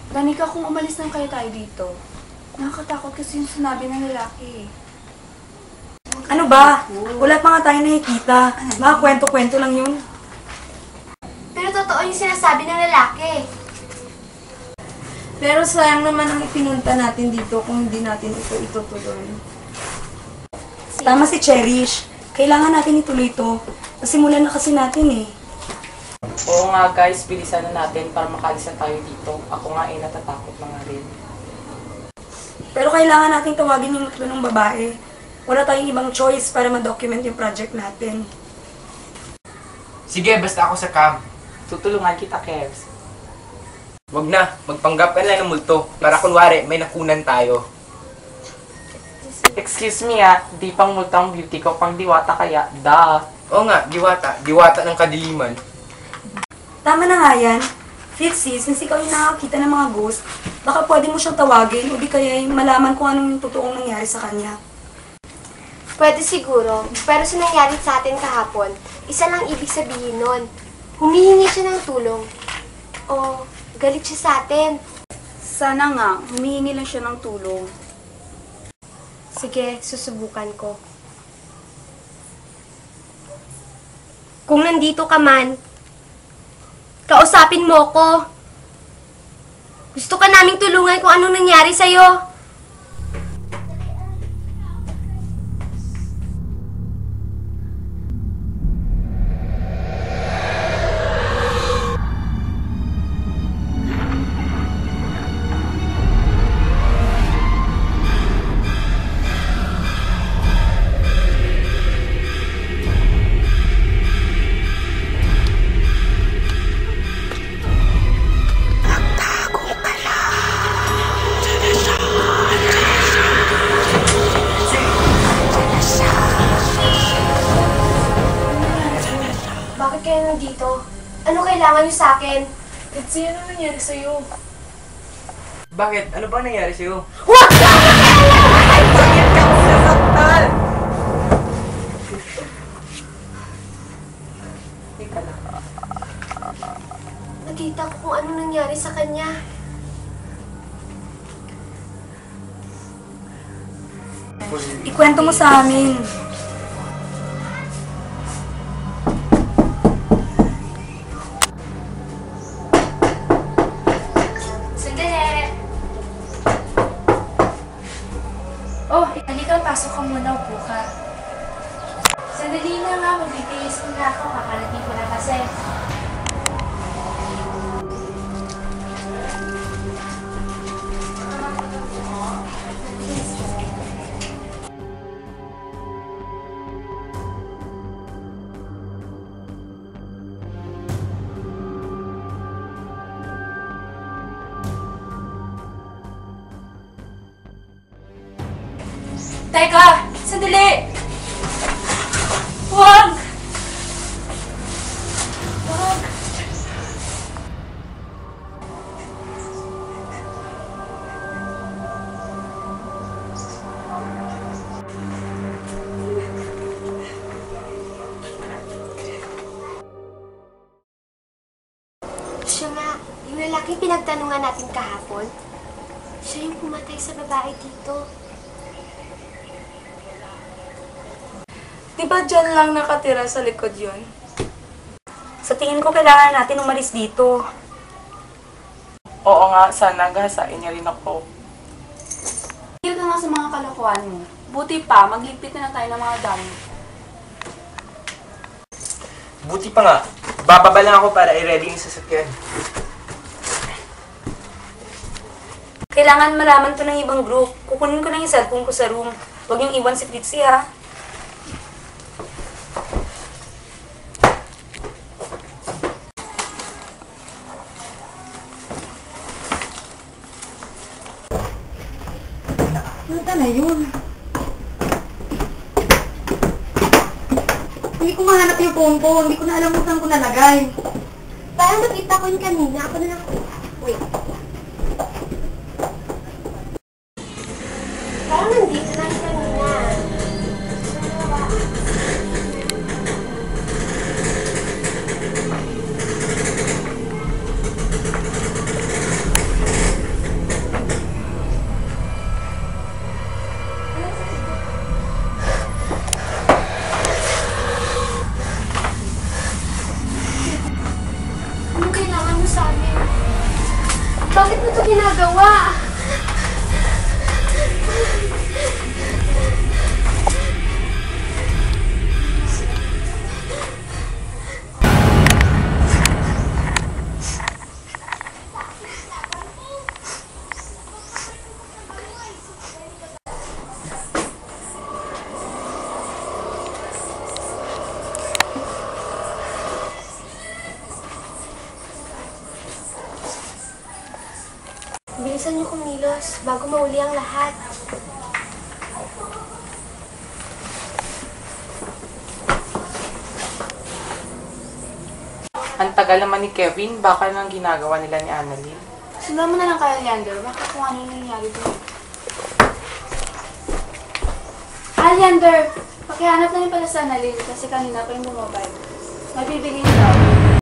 Danica, kung umalis lang kayo tayo dito, nakakatakot kasi yung sinabi ng lalaki. Ano ba? Wala pa nga tayo nakikita. Mga kwento-kwento lang yun. Pero totoo yung sinasabi ng lalaki. Pero sayang naman ang ipinunta natin dito kung hindi natin ito itutuloy. Tama si Cherish. Kailangan natin ituloy ito. Nasimulan na kasi natin eh. Oo nga guys, bilisan na natin para makalis na tayo dito. Ako nga natatakot na nga rin. Pero kailangan natin tawagin yung nutlo ng babae. Wala tayong ibang choice para ma-document yung project natin. Sige, basta ako sa cam. Tutulungan kita, Kevs. Wag na, magpanggap ka lang ng multo. Para kunwari, may nakunan tayo. Excuse me di pang multang beauty ko, pang diwata kaya, Oo nga, diwata. Diwata ng kadiliman. Tama na nga yan. Fitzy, since ikaw yung nakakita ng mga ghost, baka pwede mo siyang tawagin o di kaya malaman kung anong totoong nangyari sa kanya. Pwede siguro, pero sa nangyari sa atin kahapon, isa lang ibig sabihin nun. Humihingi siya ng tulong. O galit siya sa atin. Sana nga, humihingi lang siya ng tulong. Sige, susubukan ko. Kung nandito ka man, kausapin mo ko. Gusto ka naming tulungan kung anong nangyari sa'yo. Bakit kayo nandito? Ano kailangan niyo sa akin? Fitzy, ano nangyari sa'yo? Bakit? Ano ba nangyari sa'yo? Huwag ka! Bakit ka sinasaktan? Nakita ko kung ano nangyari sa kanya. Ikwento mo sa amin. Sandali! Oh, halika, pasok ka muna, upo ka. Sandali na nga, magbibihis ko na ako, kakalating ko na kasi. Teka! Sandali! Huwag! Huwag! Siya nga, yung lalaking pinagtanungan natin kahapon, siya yung pumatay sa babae dito. Diba dyan lang nakatira sa likod yun? Sa tingin ko kailangan natin umalis dito. Oo nga, sana gahasain niya rin ako. Tigil ka nga sa mga kalokohan mo. Buti pa, magligpit na tayo ng mga dami. Buti pa nga. Bababa lang ako para i-ready yung sasakyan. Kailangan malaman to ng ibang group. Kukunin ko lang yung cellphone ko sa room. Huwag yung iwan si Fritzy ha. Ano na yun? Hindi ko mahanap yung phone ko. Hindi ko na alam kung saan ko nalagay. Parang nakita ko yun kanina. Ako na lang. Wait. Parang nandito lang yun kanina. Bakit mo ito ginagawa? Bilisan niyo kumilos bago mauli ang lahat. Ang tagal naman ni Kevin, baka nang ginagawa nila ni Annalyn. Sundan mo na lang kaya, Leander. Baka kung ano yung nangyari doon. Leander! Pakihanap na rin pala sa Annalyn kasi kanina pa yung bumabay. May bibiliin daw.